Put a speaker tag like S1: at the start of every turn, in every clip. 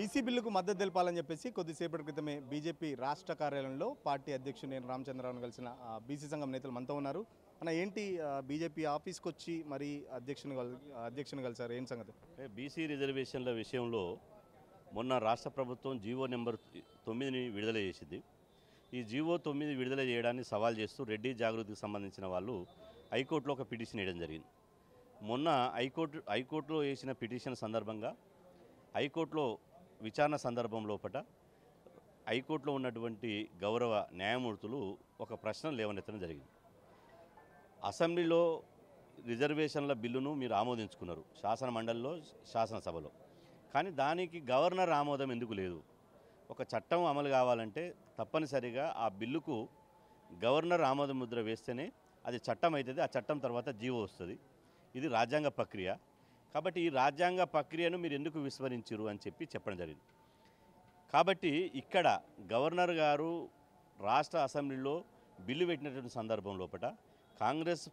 S1: BC బిల్లుకు మద్దతు తెలపాలని చెప్పేసి కొద్దిసేపటి క్రితమే బీజేపీ రాష్ట్ర కార్యాలయంలో పార్టీ అధ్యక్షుడు నేను రామచంద్రరావును కలిసిన బీసీ సంఘం నేతలు మనతో ఉన్నారు. అన్న ఏంటి బీజేపీ ఆఫీస్కి వచ్చి మరి అధ్యక్షుని కలిసారు, ఏం సంగతి?
S2: బీసీ రిజర్వేషన్ల విషయంలో మొన్న రాష్ట్ర ప్రభుత్వం జీవో నెంబర్ 9ని విడుదల చేసింది. ఈ జీవో 9 విడుదల చేయడాన్ని సవాల్ చేస్తూ రెడ్డి జాగృతికి సంబంధించిన వాళ్ళు హైకోర్టులో ఒక పిటిషన్ వేయడం జరిగింది. మొన్న హైకోర్టులో వేసిన పిటిషన్ సందర్భంగా హైకోర్టులో విచారణ సందర్భం లోపల హైకోర్టులో ఉన్నటువంటి గౌరవ న్యాయమూర్తులు ఒక ప్రశ్న లేవనెత్తడం జరిగింది. అసెంబ్లీలో రిజర్వేషన్ల బిల్లును మీరు ఆమోదించుకున్నారు, శాసన మండలిలో శాసనసభలో, కానీ దానికి గవర్నర్ ఆమోదం ఎందుకు లేదు? ఒక చట్టం అమలు కావాలంటే తప్పనిసరిగా ఆ బిల్లుకు గవర్నర్ ఆమోద ముద్ర వేస్తేనే అది చట్టం అవుతుంది. ఆ చట్టం తర్వాత జీవో వస్తుంది. ఇది రాజ్యాంగ ప్రక్రియ. కాబట్టి ఈ రాజ్యాంగ ప్రక్రియను మీరు ఎందుకు విస్మరించారు అని చెప్పడం జరిగింది. కాబట్టి ఇక్కడ గవర్నర్ గారు రాష్ట్ర అసెంబ్లీలో బిల్లు పెట్టినటువంటి సందర్భం లోపల కాంగ్రెస్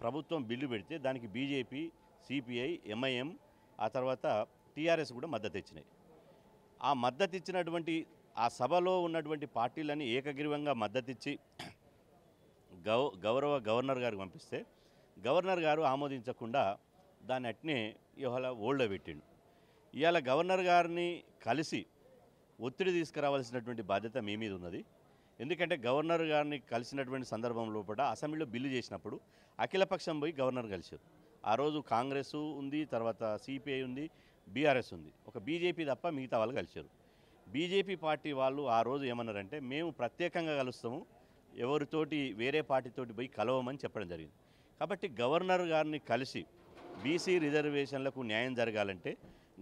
S2: ప్రభుత్వం బిల్లు పెడితే దానికి బీజేపీ, సిపిఐ, ఎంఐఎం, ఆ తర్వాత టీఆర్ఎస్ కూడా మద్దతు ఇచ్చినాయి. ఆ మద్దతు ఇచ్చినటువంటి ఆ సభలో ఉన్నటువంటి పార్టీలని ఏకగ్రీవంగా మద్దతిచ్చి గౌరవ గవర్నర్ గారికి పంపిస్తే గవర్నర్ గారు ఆమోదించకుండా దాన్ని అట్నే ఇవాళ ఓల్డ్లో పెట్టిండు. ఇవాళ గవర్నర్ గారిని కలిసి ఒత్తిడి తీసుకురావాల్సినటువంటి బాధ్యత మీ మీద ఉన్నది. ఎందుకంటే గవర్నర్ గారిని కలిసినటువంటి సందర్భం లోపల అసెంబ్లీలో బిల్లు చేసినప్పుడు అఖిలపక్షం పోయి గవర్నర్ కలిశారు. ఆ రోజు కాంగ్రెస్ ఉంది, తర్వాత సిపిఐ ఉంది, బీఆర్ఎస్ ఉంది, ఒక బీజేపీ తప్ప మిగతా వాళ్ళు కలిశారు. బీజేపీ పార్టీ వాళ్ళు ఆ రోజు ఏమన్నారంటే మేము ప్రత్యేకంగా కలుస్తాము, ఎవరితోటి వేరే పార్టీతోటి పోయి కలవమని చెప్పడం జరిగింది. కాబట్టి గవర్నర్ గారిని కలిసి బీసీ రిజర్వేషన్లకు న్యాయం జరగాలంటే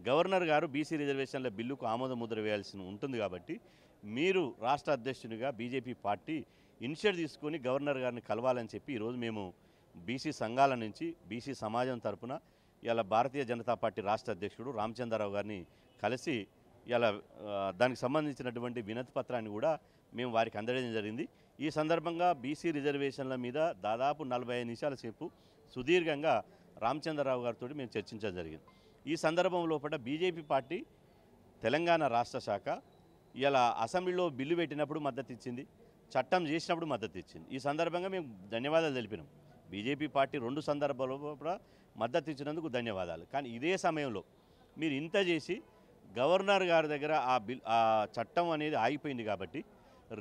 S2: గవర్నర్ గారు బీసీ రిజర్వేషన్ల బిల్లుకు ఆమోద ముద్ర వేయాల్సి ఉంటుంది. కాబట్టి మీరు రాష్ట్ర అధ్యక్షునిగా బీజేపీ పార్టీ ఇనిషియేటివ్ తీసుకొని గవర్నర్ గారిని కలవాలని చెప్పి ఈరోజు మేము బీసీ సంఘాల నుంచి బీసీ సమాజం తరఫున ఇలా భారతీయ జనతా పార్టీ రాష్ట్ర అధ్యక్షుడు రామచంద్రరావు గారిని కలిసి ఇలా దానికి సంబంధించినటువంటి వినతి పత్రాన్ని కూడా మేము వారికి అందజేయడం జరిగింది. ఈ సందర్భంగా బీసీ రిజర్వేషన్ల మీద దాదాపు 45 నిమిషాల సేపు సుదీర్ఘంగా రామచంద్రరావు గారితో మేము చర్చించడం జరిగింది. ఈ సందర్భం లోపల బీజేపీ పార్టీ తెలంగాణ రాష్ట్ర శాఖ ఇలా అసెంబ్లీలో బిల్లు పెట్టినప్పుడు మద్దతు ఇచ్చింది, చట్టం చేసినప్పుడు మద్దతు ఇచ్చింది. ఈ సందర్భంగా మేము ధన్యవాదాలు తెలిపినాం. బీజేపీ పార్టీ 2 సందర్భాల లోపల మద్దతు ఇచ్చినందుకు ధన్యవాదాలు. కానీ ఇదే సమయంలో మీరు ఇంత చేసి గవర్నర్ గారి దగ్గర ఆ చట్టం అనేది ఆగిపోయింది. కాబట్టి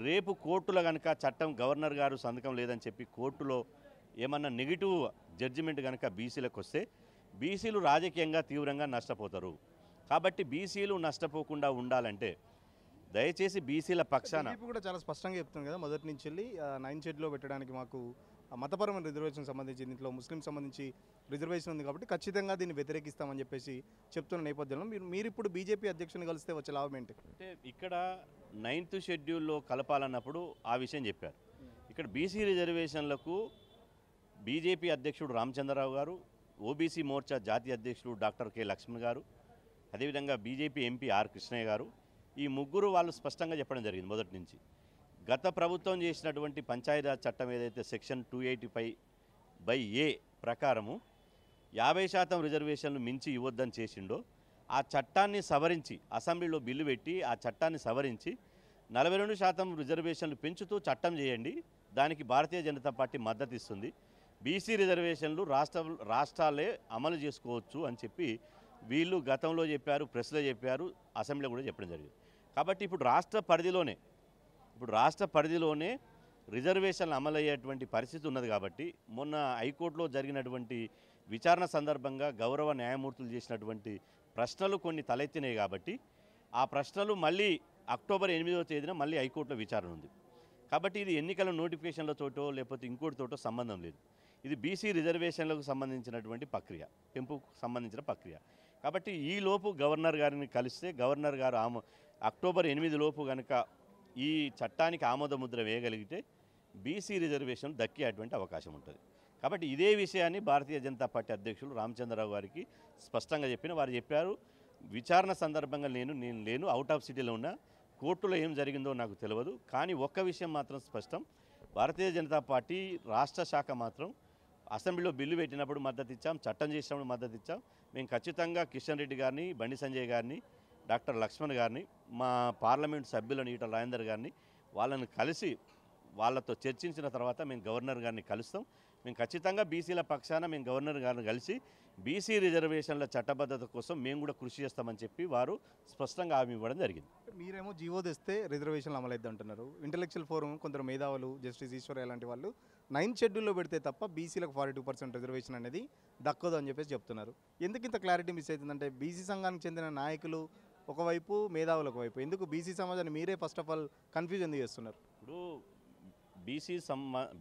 S2: రేపు కోర్టులో కనుక చట్టం గవర్నర్ గారు సంతకం లేదని చెప్పి కోర్టులో ఏమన్నా నెగిటివ్ జడ్జిమెంట్ కనుక బీసీలకు వస్తే బీసీలు రాజకీయంగా తీవ్రంగా నష్టపోతారు. కాబట్టి బీసీలు నష్టపోకుండా ఉండాలంటే దయచేసి బీసీల పక్షాన
S1: కూడా చాలా స్పష్టంగా చెప్తుంది కదా, మొదటి నుంచి వెళ్ళి 9 షెడ్యూల్లో పెట్టడానికి మాకు మతపరమైన రిజర్వేషన్ సంబంధించి దీంట్లో ముస్లిం సంబంధించి రిజర్వేషన్ ఉంది కాబట్టి ఖచ్చితంగా దీన్ని వ్యతిరేకిస్తామని చెప్పేసి చెప్తున్న నేపథ్యంలో మీరు ఇప్పుడు బీజేపీ అధ్యక్షుని కలిస్తే వచ్చే లాభం ఏంటి?
S2: అంటే ఇక్కడ 9th షెడ్యూల్లో కలపాలన్నప్పుడు ఆ విషయం చెప్పారు. ఇక్కడ బీసీ రిజర్వేషన్లకు బీజేపీ అధ్యక్షుడు రామచంద్రరావు గారు, ఓబీసీ మోర్చా జాతీయ అధ్యక్షుడు డాక్టర్ కె లక్ష్మణ్ గారు, అదేవిధంగా బీజేపీ ఎంపీ ఆర్ కృష్ణయ్య గారు, ఈ ముగ్గురు వాళ్ళు స్పష్టంగా చెప్పడం జరిగింది మొదటి నుంచి. గత ప్రభుత్వం చేసినటువంటి పంచాయతీరాజ్ చట్టం ఏదైతే సెక్షన్ 285/A ప్రకారము 50% రిజర్వేషన్లు మించి ఇవ్వద్దని చేసిండో ఆ చట్టాన్ని సవరించి అసెంబ్లీలో బిల్లు పెట్టి ఆ చట్టాన్ని సవరించి 42% రిజర్వేషన్లు పెంచుతూ చట్టం చేయండి, దానికి భారతీయ జనతా పార్టీ మద్దతు ఇస్తుంది. బీసీ రిజర్వేషన్లు రాష్ట్రాలే అమలు చేసుకోవచ్చు అని చెప్పి వీళ్ళు గతంలో చెప్పారు, ప్రెస్లో చెప్పారు, అసెంబ్లీలో కూడా చెప్పడం జరిగింది. కాబట్టి ఇప్పుడు రాష్ట్ర పరిధిలోనే రిజర్వేషన్లు అమలయ్యేటువంటి పరిస్థితి ఉన్నది. కాబట్టి మొన్న హైకోర్టులో జరిగినటువంటి విచారణ సందర్భంగా గౌరవ న్యాయమూర్తులు చేసినటువంటి ప్రశ్నలు కొన్ని తలెత్తినాయి. కాబట్టి ఆ ప్రశ్నలు మళ్ళీ అక్టోబర్ 8వ తేదీన మళ్ళీ హైకోర్టులో విచారణ ఉంది. కాబట్టి ఇది ఎన్నికల నోటిఫికేషన్లతోటో లేకపోతే ఇంకోటితోటో సంబంధం లేదు. ఇది బీసీ రిజర్వేషన్లకు సంబంధించినటువంటి ప్రక్రియ, పెంపుకు సంబంధించిన ప్రక్రియ. కాబట్టి ఈ లోపు గవర్నర్ గారిని కలిస్తే గవర్నర్ గారు అక్టోబర్ 8 లోపు కనుక ఈ చట్టానికి ఆమోద ముద్ర వేయగలిగితే బీసీ రిజర్వేషన్ దక్కేటువంటి అవకాశం ఉంటుంది. కాబట్టి ఇదే విషయాన్ని భారతీయ జనతా పార్టీ అధ్యక్షులు రామచంద్రరావు గారికి స్పష్టంగా వారు చెప్పారు. విచారణ సందర్భంగా నేను లేను, అవుట్ ఆఫ్ సిటీలో ఉన్నా, కోర్టులో ఏం జరిగిందో నాకు తెలియదు. కానీ ఒక్క విషయం మాత్రం స్పష్టం, భారతీయ జనతా పార్టీ రాష్ట్ర శాఖ మాత్రం అసెంబ్లీలో బిల్లు పెట్టినప్పుడు మద్దతు ఇచ్చాం, చట్టం చేసినప్పుడు మద్దతు ఇచ్చాం. మేము ఖచ్చితంగా కిషన్ రెడ్డి గారిని, బండి సంజయ్ గారిని, డాక్టర్ లక్ష్మణ్ గారిని, మా పార్లమెంట్ సభ్యులను ఈటల రాజేందర్ గారిని వాళ్ళని కలిసి వాళ్ళతో చర్చించిన తర్వాత మేము గవర్నర్ గారిని కలుస్తాం. మేము ఖచ్చితంగా బీసీల పక్షాన మేము గవర్నర్ గారిని కలిసి బీసీ రిజర్వేషన్ల చట్టబద్ధత కోసం మేము కూడా కృషి చేస్తామని చెప్పి వారు స్పష్టంగా హామీ ఇవ్వడం జరిగింది.
S1: మీరేమో జీవో తెస్తే రిజర్వేషన్లు అమలైద్ది అంటున్నారు. ఇంటెలెక్చువల్ ఫోరం కొందరు మేధావులు జస్టిస్ ఈశ్వరయ్య లాంటి వాళ్ళు 9th షెడ్యూల్లో పెడితే తప్ప బీసీలకు 42% రిజర్వేషన్ అనేది దక్కదు అని చెప్పేసి చెప్తున్నారు. ఎందుకు ఇంత క్లారిటీ మిస్ అవుతుందంటే బీసీ సంఘానికి చెందిన నాయకులు ఒకవైపు, మేధావులు ఒకవైపు, ఎందుకు బీసీ సమాజాన్ని మీరే ఫస్ట్ ఆఫ్ ఆల్ కన్ఫ్యూజ్ ఎందుకు చేస్తున్నారు?
S2: ఇప్పుడు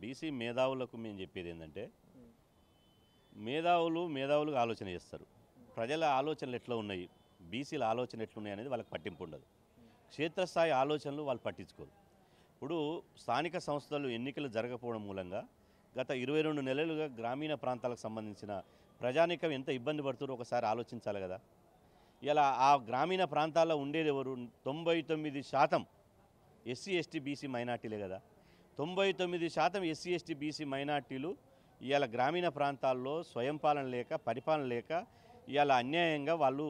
S2: బీసీ మేధావులకు మేము చెప్పేది ఏంటంటే, మేధావులుగా ఆలోచన చేస్తారు. ప్రజల ఆలోచనలు ఎట్లా ఉన్నాయి, బీసీల ఆలోచన ఎట్లున్నాయి అనేది వాళ్ళకి పట్టింపు ఉండదు. క్షేత్రస్థాయి ఆలోచనలు వాళ్ళు పట్టించుకోరు. ఇప్పుడు స్థానిక సంస్థలు ఎన్నికలు జరగకపోవడం మూలంగా గత 22 నెలలుగా గ్రామీణ ప్రాంతాలకు సంబంధించిన ప్రజానీకం ఎంత ఇబ్బంది పడుతుందో ఒకసారి ఆలోచించాలి కదా. ఇలా ఆ గ్రామీణ ప్రాంతాల్లో ఉండేది ఎవరు? 99% ఎస్సీ ఎస్టీ బీసీ మైనార్టీలే కదా. 99% ఎస్సీ ఎస్టీ బీసీ మైనార్టీలు ఇవాళ గ్రామీణ ప్రాంతాల్లో స్వయం పాలన లేక, పరిపాలన లేక ఇవాళ అన్యాయంగా వాళ్ళు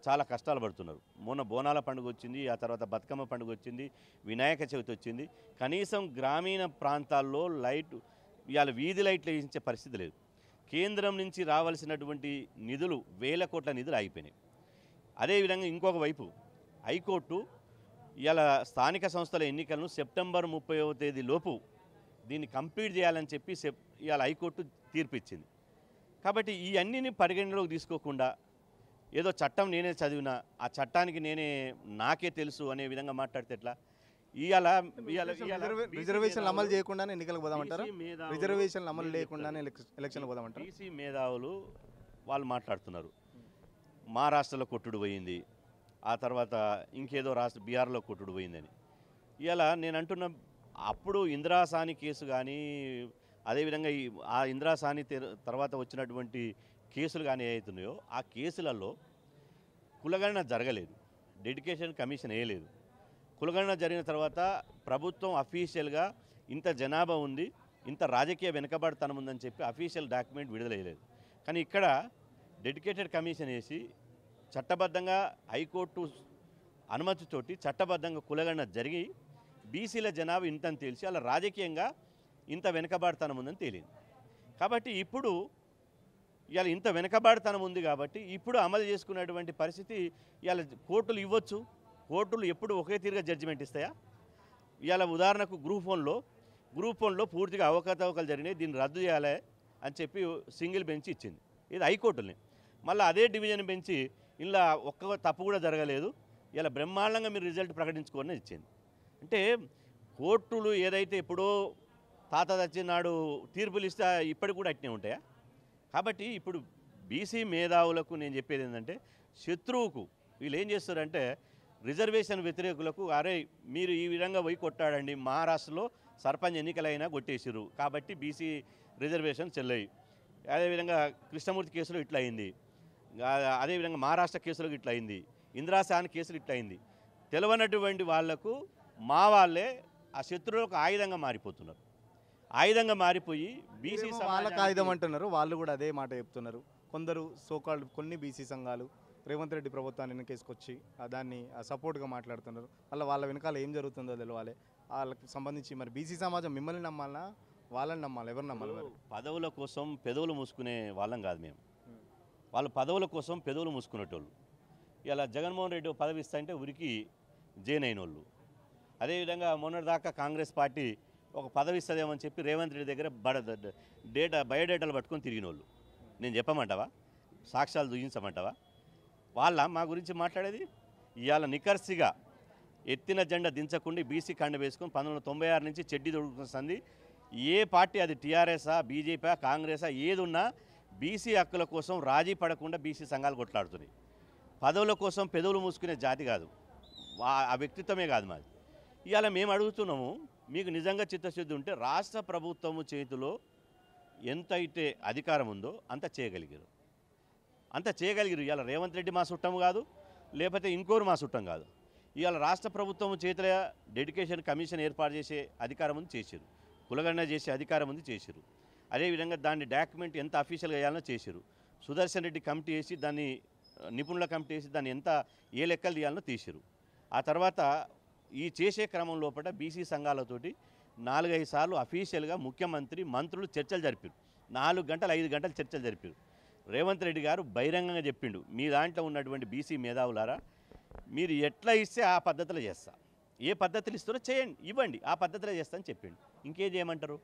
S2: చాలా కష్టాలు పడుతున్నారు. మొన్న బోనాల పండుగ వచ్చింది, ఆ తర్వాత బతుకమ్మ పండుగ వచ్చింది, వినాయక చవితి వచ్చింది. కనీసం గ్రామీణ ప్రాంతాల్లో ఇవాళ వీధి లైట్లు వేయించే పరిస్థితి లేదు. కేంద్రం నుంచి రావాల్సినటువంటి నిధులు, 1000 కోట్ల నిధులు ఆగిపోయినాయి. అదేవిధంగా ఇంకొక వైపు హైకోర్టు ఇవాళ స్థానిక సంస్థల ఎన్నికలను సెప్టెంబర్ 30వ తేదీ లోపు దీన్ని కంప్లీట్ చేయాలని చెప్పి ఇవాళ హైకోర్టు తీర్పు ఇచ్చింది. కాబట్టి ఈ అన్నిని పరిగణలోకి తీసుకోకుండా ఏదో చట్టం నేనే చదివినా, ఆ చట్టానికి నాకే తెలుసు అనే విధంగా మాట్లాడితే ఎట్లా?
S1: రిజర్వేషన్లు అమలు చేయకుండానే ఎన్నికలకు పోదామంటారా? రిజర్వేషన్లు అమలు లేకుండానే ఎలక్షన్లు పోదామంటారా?
S2: బీసీ మేధావులు వాళ్ళు మాట్లాడుతున్నారు. మహారాష్ట్రలో కొట్టుడు పోయింది, ఆ తర్వాత ఇంకేదో బీహార్లో కొట్టుడు పోయిందని. ఇలా నేను అంటున్న, అప్పుడు ఇందిరాసాని కేసు కానీ, అదేవిధంగా ఆ ఇందిరాసాని తర్వాత వచ్చినటువంటి కేసులు కానీ ఏవైతున్నాయో ఆ కేసులలో కులగణన జరగలేదు, డెడికేషన్ కమిషన్ వేయలేదు. కులగణన జరిగిన తర్వాత ప్రభుత్వం అఫీషియల్గా ఇంత జనాభా ఉంది, ఇంత రాజకీయ వెనుకబడతనం ఉందని చెప్పి అఫీషియల్ డాక్యుమెంట్ విడుదల చేయలేదు. కానీ ఇక్కడ డెడికేటెడ్ కమిషన్ వేసి చట్టబద్ధంగా హైకోర్టు అనుమతితోటి చట్టబద్ధంగా కులగణన జరిగి బీసీల జనాభా ఇంతని తెలిసి అలా రాజకీయంగా ఇంత వెనుకబాటుతనం ఉందని తేలింది. కాబట్టి ఇప్పుడు ఇవాళ ఇంత వెనుకబాటుతనం ఉంది కాబట్టి ఇప్పుడు అమలు చేసుకునేటువంటి పరిస్థితి ఇవాళ కోర్టులు ఇవ్వచ్చు. కోర్టులు ఎప్పుడు ఒకే తీరుగా జడ్జిమెంట్ ఇస్తాయా? ఇవాళ ఉదాహరణకు గ్రూప్ వన్లో పూర్తిగా అవకతవకలు జరిగినాయి, దీన్ని రద్దు చేయాలి అని చెప్పి సింగిల్ బెంచ్ ఇచ్చింది. ఇది హైకోర్టుని. మళ్ళీ అదే డివిజన్ బెంచి ఇలా ఒక్క తప్పు కూడా జరగలేదు, ఇలా బ్రహ్మాండంగా మీరు రిజల్ట్ ప్రకటించుకోని ఇచ్చింది. అంటే కోర్టులు ఏదైతే ఎప్పుడో తాత తెచ్చినాడు తీర్పులు ఇస్తే ఇప్పటికి కూడా అట్నే ఉంటాయా? కాబట్టి ఇప్పుడు బీసీ మేధావులకు నేను చెప్పేది ఏంటంటే, శత్రువుకు వీళ్ళు ఏం చేస్తారంటే రిజర్వేషన్ వ్యతిరేకులకు, అరే మీరు ఈ విధంగా పోయి కొట్టాడండి, మహారాష్ట్రలో సర్పంచ్ ఎన్నికలైనా కొట్టేసిరు కాబట్టి బీసీ రిజర్వేషన్ చెల్లయి, అదేవిధంగా కృష్ణమూర్తి కేసులో ఇట్లా అయింది, అదేవిధంగా మహారాష్ట్ర కేసులో ఇట్లా అయింది, ఇందిరాసాని కేసులు ఇట్లా అయింది. తెలవనటువంటి వాళ్లకు మా వాళ్ళే ఆ శత్రువులకు ఆయుధంగా మారిపోతున్నారు. ఆయుధంగా మారిపోయి బీసీ
S1: వాళ్ళకి ఆయుధం అంటున్నారు, వాళ్ళు కూడా అదే మాట చెప్తున్నారు. కొందరు సోకాల్డ్ కొన్ని బీసీ సంఘాలు రేవంత్ రెడ్డి ప్రభుత్వాన్ని వెనకేసుకొచ్చి దాన్ని సపోర్ట్గా మాట్లాడుతున్నారు. వాళ్ళ వెనకాల ఏం జరుగుతుందో తెలియాలి. వాళ్ళకి సంబంధించి మరి బీసీ సమాజం మిమ్మల్ని నమ్మాలా, వాళ్ళని నమ్మాలి, ఎవరు నమ్మాలి?
S2: పదవుల కోసం పెదవులు మూసుకునే వాళ్ళం కాదు మేము. వాళ్ళు పదవుల కోసం పెదవులు మూసుకునేటోళ్ళు. ఇలా జగన్మోహన్ రెడ్డి పదవి ఇస్తా అంటే ఉరికి జైన్ అయిన వాళ్ళు. అదేవిధంగా మొన్నటిదాకా కాంగ్రెస్ పార్టీ ఒక పదవి ఇస్తుందేమని చెప్పి రేవంత్ రెడ్డి దగ్గర బయోడేటాలు పట్టుకొని తిరిగిన వాళ్ళు. నేను చెప్పమంటావా? సాక్ష్యాలు చూపించమంటావా? మా గురించి మాట్లాడేది. ఇవాళ నికర్సిగా ఎత్తిన జెండా దించకుండా బీసీ కండ వేసుకొని 1996 నుంచి చెడ్డి దొరుకుతుంది. ఏ పార్టీ, అది టీఆర్ఎస్ఆ, బీజేపీ, కాంగ్రెసా, ఏది ఉన్నా బీసీ హక్కుల కోసం రాజీ పడకుండా బీసీ సంఘాలు కొట్లాడుతున్నాయి. పదవుల కోసం పెదవులు మూసుకునే జాతి కాదు, ఆ వ్యక్తిత్వమే కాదు మాది. ఇవాళ మేము అడుగుతున్నాము, మీకు నిజంగా చిత్తశుద్ధి ఉంటే రాష్ట్ర ప్రభుత్వము చేతిలో ఎంత అయితే అధికారం ఉందో అంత చేయగలిగారు. ఇవాళ రేవంత్ రెడ్డి మా చుట్టం కాదు, లేకపోతే ఇంకోరు మా చుట్టం కాదు. ఇవాళ రాష్ట్ర ప్రభుత్వం చేతిలో డెడికేషన్ కమిషన్ ఏర్పాటు చేసే అధికారం ఉంది, చేశారు. కులగణన చేసే అధికారం ఉంది, చేశారు. అదేవిధంగా దాన్ని డాక్యుమెంట్ ఎంత అఫీషియల్గా వేయాలనో చేశారు. సుదర్శన్ రెడ్డి కమిటీ వేసి దాన్ని నిపుణుల కమిటీ వేసి దాన్ని ఎంత ఏ లెక్కలు తీయాలనో తీసిరు. ఆ తర్వాత ఈ చేసే క్రమం లోపల బీసీ సంఘాలతోటి 4-5 సార్లు అఫీషియల్గా ముఖ్యమంత్రి మంత్రులు చర్చలు జరిపారు. 4 గంటలు 5 గంటలు చర్చలు జరిపారు. రేవంత్ రెడ్డి గారు బహిరంగంగా చెప్పిండు, మీ దాంట్లో ఉన్నటువంటి బీసీ మేధావులారా మీరు ఎట్లా ఇస్తే ఆ పద్ధతిలో చేస్తా, ఏ పద్ధతులు ఇస్తారో చేయండి, ఇవ్వండి, ఆ పద్ధతిలో చేస్తా అని చెప్పిండు. ఇంకేం చేయమంటారు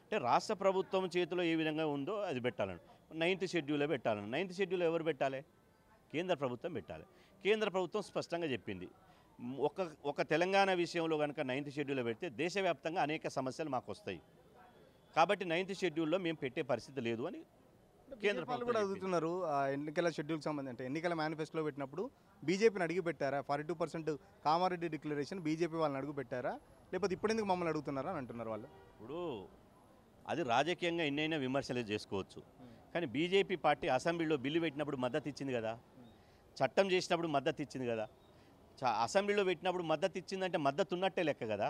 S2: అంటే రాష్ట్ర ప్రభుత్వం చేతిలో ఏ విధంగా ఉందో అది పెట్టాలని 9th షెడ్యూల్లో పెట్టాలని. 9th షెడ్యూల్ ఎవరు పెట్టాలి? కేంద్ర ప్రభుత్వం పెట్టాలి. కేంద్ర ప్రభుత్వం స్పష్టంగా చెప్పింది, ఒక తెలంగాణ విషయంలో కనుక 9th షెడ్యూల్లో పెడితే దేశవ్యాప్తంగా అనేక సమస్యలు మాకు వస్తాయి, కాబట్టి 9th షెడ్యూల్లో మేము పెట్టే పరిస్థితి లేదు అని కేంద్ర
S1: వాళ్ళు కూడా అడుగుతున్నారు. ఎన్నికల షెడ్యూల్కి సంబంధించి అంటే ఎన్నికల మేనిఫెస్టోలో పెట్టినప్పుడు బీజేపీని అడిగి పెట్టారా? 42% కామారెడ్డి డిక్లరేషన్ బీజేపీ వాళ్ళని అడుగు పెట్టారా, లేకపోతే ఇప్పుడు ఎందుకు మమ్మల్ని అడుగుతున్నారా అని అంటున్నారు వాళ్ళు.
S2: ఇప్పుడు అది రాజకీయంగా ఎన్నైనా విమర్శలు చేసుకోవచ్చు, కానీ బీజేపీ పార్టీ అసెంబ్లీలో బిల్లు పెట్టినప్పుడు మద్దతు ఇచ్చింది కదా, చట్టం చేసినప్పుడు మద్దతు ఇచ్చింది కదా, అసెంబ్లీలో పెట్టినప్పుడు మద్దతు ఇచ్చిందంటే మద్దతు ఉన్నట్టే లెక్క కదా.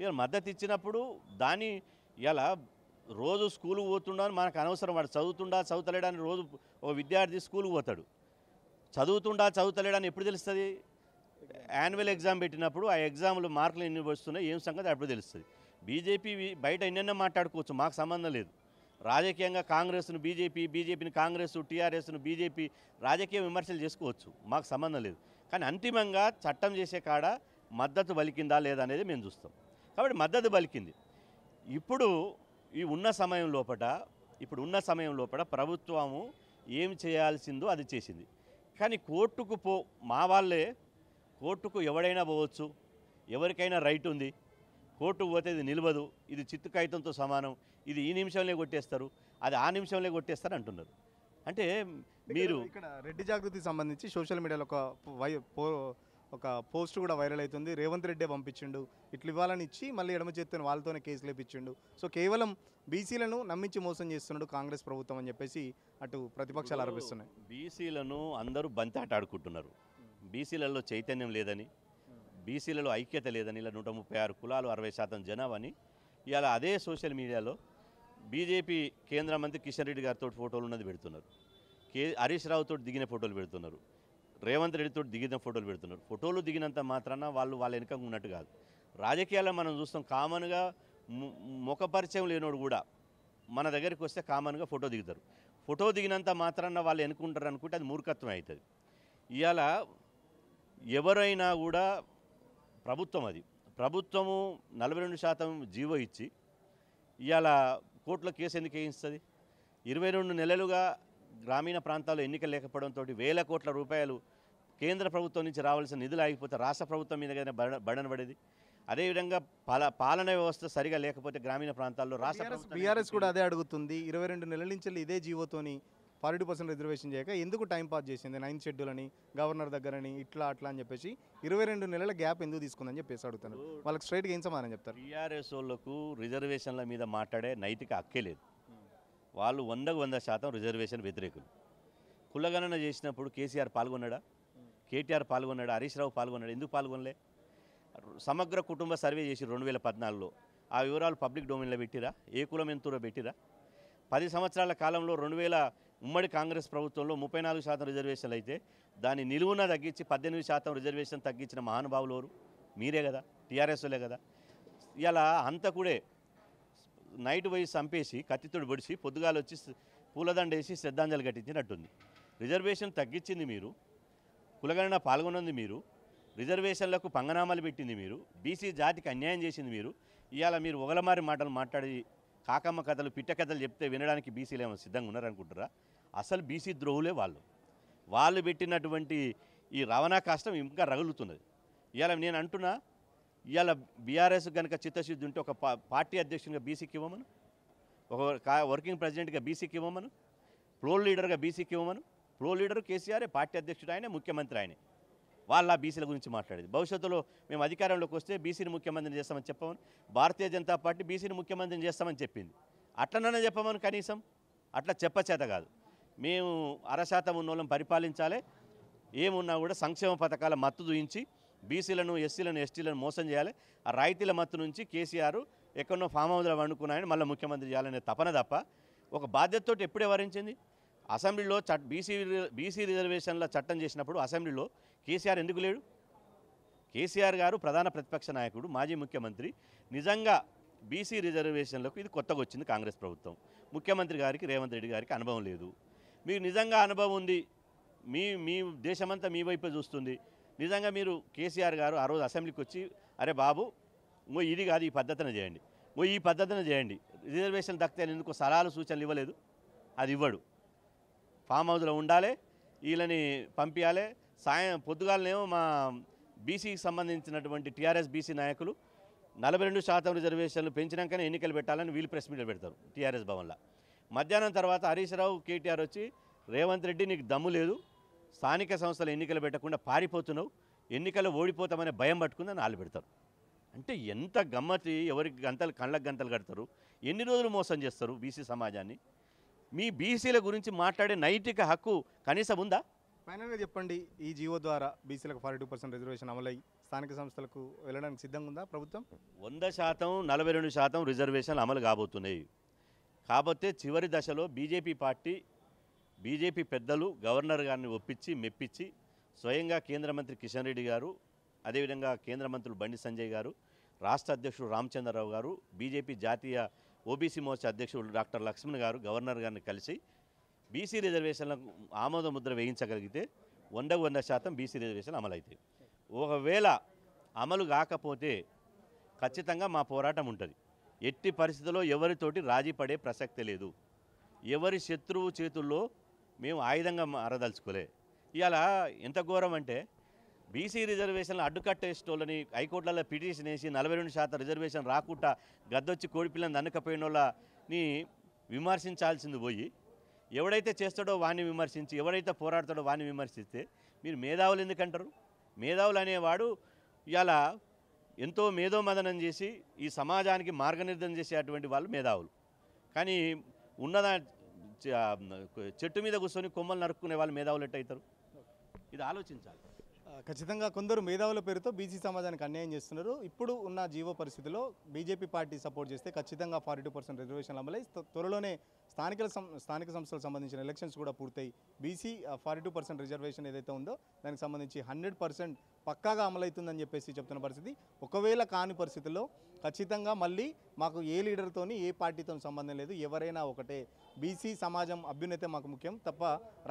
S2: ఇక మద్దతు ఇచ్చినప్పుడు దాన్ని ఇలా రోజు స్కూల్కి పోతుండని మనకు అనవసరం, వాడు చదువుతలేడని రోజు ఒక విద్యార్థి స్కూల్కి పోతాడు, చదువుతలేడని ఎప్పుడు తెలుస్తుంది? యాన్యువల్ ఎగ్జామ్ పెట్టినప్పుడు ఆ ఎగ్జామ్లో మార్కులు ఎన్ని వస్తున్నాయి ఏం సంగతి అప్పుడు తెలుస్తుంది. బీజేపీ బయట ఎన్నెన్నో మాట్లాడుకోవచ్చు, మాకు సంబంధం లేదు. రాజకీయంగా కాంగ్రెస్ను బీజేపీని కాంగ్రెస్, టీఆర్ఎస్ను బీజేపీ రాజకీయ విమర్శలు చేసుకోవచ్చు, మాకు సంబంధం లేదు. కానీ అంతిమంగా చట్టం చేసే కాడ మద్దతు పలికిందా లేదా అనేది మేము చూస్తాం. కాబట్టి మద్దతు పలికింది. ఇప్పుడు ఉన్న సమయం లోపల ప్రభుత్వము ఏం చేయాల్సిందో అది చేసింది. కానీ కోర్టుకు మా వాళ్ళే కోర్టుకు ఎవడైనా పోవచ్చు, ఎవరికైనా రైట్ ఉంది, కోర్టుకు పోతే ఇది నిలవదు, ఇది చిత్తు కాగితంతో సమానం, ఇది ఈ నిమిషంలో కొట్టేస్తారు, అది ఆ నిమిషంలో కొట్టేస్తారు అంటున్నారు. అంటే మీరు
S1: ఇక్కడ రెడ్డి జాగృతికి సంబంధించి సోషల్ మీడియాలో ఒక పోస్ట్ కూడా వైరల్ అవుతుంది. రేవంత్ రెడ్డే పంపించిండు, ఇట్లా ఇవ్వాలని ఇచ్చి మళ్ళీ ఎడమ చేతున్న వాళ్ళతోనే కేసులు వేపించిండు. సో కేవలం బీసీలను నమ్మించి మోసం చేస్తున్నాడు కాంగ్రెస్ ప్రభుత్వం అని చెప్పేసి అటు ప్రతిపక్షాలు ఆరోపిస్తున్నాయి.
S2: బీసీలను అందరూ బంతాట ఆడుకుంటున్నారు. బీసీలలో చైతన్యం లేదని, బీసీలలో ఐక్యత లేదని, ఇలా 136 కులాలు 60% జనాభాని ఇవాళ అదే సోషల్ మీడియాలో బీజేపీ కేంద్ర మంత్రి కిషన్ రెడ్డి గారితో ఫోటోలు ఉన్నది పెడుతున్నారు, హరీష్ రావుతో దిగిన ఫోటోలు పెడుతున్నారు, రేవంత్ రెడ్డితో దిగిన ఫోటోలు పెడుతున్నారు. ఫోటోలు దిగినంత మాత్రాన వాళ్ళ వెనుక ఉన్నట్టు కాదు. రాజకీయాల్లో మనం చూస్తాం, కామన్గా ముఖ పరిచయం లేనోడు కూడా మన దగ్గరికి వస్తే కామన్గా ఫోటో దిగుతారు. ఫోటో దిగినంత మాత్రాన వాళ్ళు ఎన్నుకుంటారు అనుకుంటే అది మూర్ఖత్వం అవుతుంది. ఇవాళ ఎవరైనా కూడా ప్రభుత్వము 42% జీవో ఇచ్చి ఇవాళ కోర్టులో కేసు ఎందుకు వేయిస్తుంది? 22 నెలలుగా గ్రామీణ ప్రాంతాల్లో ఎన్నికలు లేకపోవడంతో వేల కోట్ల రూపాయలు కేంద్ర ప్రభుత్వం నుంచి రావాల్సిన నిధులు ఆగిపోతే రాష్ట్ర ప్రభుత్వం మీదగానే బడన పడేది. అదేవిధంగా పాలన వ్యవస్థ సరిగా లేకపోతే గ్రామీణ ప్రాంతాల్లో
S1: బీఆర్ఎస్ కూడా అదే అడుగుతుంది. 22 నెలల నుంచి ఇదే జీవోతోని 42% రిజర్వేషన్ చేయక ఎందుకు టైం పాస్ చేసింది? 9th షెడ్యూల్ అని, గవర్నర్ దగ్గరని, ఇట్లా అని చెప్పేసి 22 నెలల గ్యాప్ ఎందుకు తీసుకుందని చెప్పేసి అడుగుతాను. వాళ్ళకి స్ట్రైట్గా ఏం సమాధానం చెప్తారు?
S2: బీఆర్ఎస్ వాళ్ళకు రిజర్వేషన్ల మీద మాట్లాడే నైతిక హక్కే లేదు. వాళ్ళు 100% రిజర్వేషన్ వ్యతిరేకులు. కులగణన చేసినప్పుడు కేసీఆర్ పాల్గొన్నాడా? కేటీఆర్ పాల్గొన్నాడా? హరీష్ రావు పాల్గొన్నాడా? ఎందుకు పాల్గొనలే? సమగ్ర కుటుంబ సర్వే చేసి 2014లో ఆ వివరాలు పబ్లిక్ డొమైన్లో పెట్టిరా? ఏ కులం ఎంతూరో పెట్టిరా? 10 సంవత్సరాల కాలంలో 2000 ఉమ్మడి కాంగ్రెస్ ప్రభుత్వంలో 34% రిజర్వేషన్లు అయితే దాన్ని నిలువున తగ్గించి 18% రిజర్వేషన్ తగ్గించిన మహానుభావులు ఎవరు? మీరే కదా, టీఆర్ఎస్లే కదా. ఇలా హంతకుడే నైట్ పోయి చంపేసి కత్తితోడు పొడిచి పొద్దుగాలు వచ్చి పూలదండ వేసి శ్రద్ధాంజలి కట్టించినట్టుంది. రిజర్వేషన్ తగ్గించింది మీరు, కులగణన పాల్గొన్నది మీరు, రిజర్వేషన్లకు పంగనామాలు పెట్టింది మీరు, బీసీ జాతికి అన్యాయం చేసింది మీరు. ఇవాళ మీరు ఒగలమారి మాటలు మాట్లాడి కాకమ్మ కథలు పిట్ట కథలు చెప్తే వినడానికి బీసీలు ఏమో సిద్ధంగా ఉన్నారనుకుంటారా? అసలు బీసీ ద్రోహులే వాళ్ళు పెట్టినటువంటి ఈ రవాణా కష్టం ఇంకా రగులుతున్నది. ఇవాళ నేను అంటున్నా, ఇవాళ బీఆర్ఎస్ కనుక చిత్తశుద్ధి ఉంటే ఒక పార్టీ అధ్యక్షునిగా బీసీకి ఇవ్వమను, ఒక వర్కింగ్ ప్రెసిడెంట్గా బీసీకి ఇవ్వమను, ఫ్లోర్ లీడర్గా బీసీకి ఇవ్వమను. ఫ్లోర్ లీడర్ కేసీఆర్, పార్టీ అధ్యక్షుడు ఆయనే, ముఖ్యమంత్రి ఆయనే. వాళ్ళ బీసీల గురించి మాట్లాడేది. భవిష్యత్తులో మేము అధికారంలోకి వస్తే బీసీని ముఖ్యమంత్రిని చేస్తామని చెప్పమని భారతీయ జనతా పార్టీ బీసీని ముఖ్యమంత్రిని చేస్తామని చెప్పింది. అట్లనన్నా చెప్పమని కనీసం. అట్లా చెప్పచేత కాదు. మేము 1% ఉన్నోళ్ళం పరిపాలించాలి, ఏమున్నా కూడా సంక్షేమ పథకాల మత్తు చూయించి బీసీలను, ఎస్సీలను, ఎస్టీలను మోసం చేయాలి. ఆ రాయితీల మత్తు నుంచి కేసీఆర్ ఎక్కడో ఫామ్ హౌస్లో వండుకున్నాయని మళ్ళీ ముఖ్యమంత్రి చేయాలనే తపన తప్ప ఒక బాధ్యతతో ఎప్పుడే వరించింది? అసెంబ్లీలో బీసీ రిజర్వేషన్ల చట్టం చేసినప్పుడు అసెంబ్లీలో కేసీఆర్ ఎందుకు లేడు? కేసీఆర్ గారు ప్రధాన ప్రతిపక్ష నాయకుడు, మాజీ ముఖ్యమంత్రి. నిజంగా బీసీ రిజర్వేషన్లకు ఇది కొత్తగా వచ్చింది కాంగ్రెస్ ప్రభుత్వం. ముఖ్యమంత్రి గారికి, రేవంత్ రెడ్డి గారికి అనుభవం లేదు. మీకు నిజంగా అనుభవం ఉంది, మీ దేశమంతా మీ వైపే చూస్తుంది. నిజంగా మీరు కేసీఆర్ గారు ఆ రోజు అసెంబ్లీకి వచ్చి, అరే బాబు ఇది కాదు, ఈ పద్ధతిని చేయండి, ఈ పద్ధతిని చేయండి, రిజర్వేషన్ దక్కితే ఎందుకు సలహాలు సూచనలు ఇవ్వలేదు? అది ఇవ్వడు. ఫామ్ హౌస్లో ఉండాలి, వీళ్ళని పంపించాలి. పొద్దుగాలనేమో మా బీసీకి సంబంధించినటువంటి టీఆర్ఎస్ బీసీ నాయకులు 42% రిజర్వేషన్లు పెంచినాకనే ఎన్నికలు పెట్టాలని వీళ్ళు ప్రెస్ మీట్లు పెడతారు టీఆర్ఎస్ భవన్లో. మధ్యాహ్నం తర్వాత హరీష్ రావు, కేటీఆర్ వచ్చి, రేవంత్ రెడ్డి నీకు దమ్ము లేదు, స్థానిక సంస్థల ఎన్నికలు పెట్టకుండా పారిపోతున్నావు, ఎన్నికల్లో ఓడిపోతామనే భయం పట్టుకుందని వాళ్ళు పెడతారు. అంటే ఎంత గమ్మతి! ఎవరికి కళ్ళకు గంతలు కడతారు? ఎన్ని రోజులు మోసం చేస్తారు బీసీ సమాజాన్ని? మీ బీసీల గురించి మాట్లాడే నైతిక హక్కు కనీసం ఉందా?
S1: ఫైనల్గా చెప్పండి, ఈ జీవో ద్వారా బీసీలకు 42% రిజర్వేషన్ అమలై స్థానిక సంస్థలకు వెళ్ళడానికి సిద్ధంగా ఉందా ప్రభుత్వం?
S2: 100%, 42% రిజర్వేషన్లు అమలు కాబోతున్నాయి. కాకపోతే చివరి దశలో బీజేపీ పెద్దలు గవర్నర్ గారిని ఒప్పించి మెప్పించి స్వయంగా కేంద్ర మంత్రి కిషన్ రెడ్డి గారు, అదేవిధంగా కేంద్ర మంత్రులు బండి సంజయ్ గారు, రాష్ట్ర అధ్యక్షుడు రామచంద్రరావు గారు, బీజేపీ జాతీయ ఓబీసీ మోర్చా అధ్యక్షుడు డాక్టర్ లక్ష్మణ్ గారు గవర్నర్ గారిని కలిసి బీసీ రిజర్వేషన్లకు ఆమోద ముద్ర వేయించగలిగితే 100% బీసీ రిజర్వేషన్ అమలవుతాయి. ఒకవేళ అమలు కాకపోతే ఖచ్చితంగా మా పోరాటం ఉంటుంది. ఎట్టి పరిస్థితుల్లో ఎవరితోటి రాజీ పడే ప్రసక్తే లేదు. ఎవరి శత్రువు చేతుల్లో మేము ఆయుధంగా మారదలుచుకోలే. ఇవాళ ఎంత ఘోరం అంటే, బీసీ రిజర్వేషన్లు అడ్డుకట్టేసేటోళ్ళని హైకోర్టులలో పిటిషన్ వేసి 42% రిజర్వేషన్ రాకుండా గద్దొచ్చి కోడిపిల్లని దన్నకపోయిన వాళ్ళని విమర్శించాల్సింది పోయి, ఎవడైతే చేస్తాడో వాడిని విమర్శించి, ఎవరైతే పోరాడతాడో వాడిని విమర్శిస్తే మీరు మేధావులు ఎందుకంటారు? మేధావులు అనేవాడు ఇవాళ ఎంతో మేధోమదనం చేసి ఈ సమాజానికి మార్గనిర్దేశం చేసేటువంటి వాళ్ళు మేధావులు. కానీ ఉన్నదా చెట్టు మీద కూర్చొని కొమ్మలు నరుక్కునే వాళ్ళు మేధావులు ఎట్టయితారు? ఇది ఆలోచించాలి.
S1: ఖచ్చితంగా కొందరు మేధావుల పేరుతో బీసీ సమాజానికి అన్యాయం చేస్తున్నారు. ఇప్పుడు ఉన్న జీవో పరిస్థితిలో బీజేపీ పార్టీ సపోర్ట్ చేస్తే ఖచ్చితంగా 42% రిజర్వేషన్లు అమలై త్వరలోనే స్థానిక సంస్థలకు సంబంధించిన ఎలక్షన్స్ కూడా పూర్తయి బీసీ 42% రిజర్వేషన్ ఏదైతే ఉందో దానికి సంబంధించి 100% పక్కాగా అమలవుతుందని చెప్పేసి చెప్తున్న పరిస్థితి. ఒకవేళ కాని పరిస్థితుల్లో ఖచ్చితంగా మళ్ళీ మాకు ఏ లీడర్తోని ఏ పార్టీతో సంబంధం లేదు, ఎవరైనా ఒకటే, బీసీ సమాజం అభ్యున్నతే మాకు ముఖ్యం తప్ప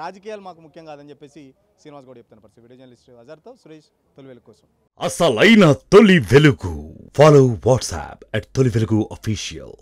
S1: రాజకీయాలు మాకు ముఖ్యం కాదని చెప్పేసి శ్రీనివాస్ గౌడ్ చెప్తున్న పరిస్థితి. వీడియో జర్నలిస్ట్ అజర్తో సురేష్, తొలి వెలుగు కోసం.
S3: అసలైన తొలి వెలుగు. ఫాలో వాట్సాప్ @తొలి వెలుగు official.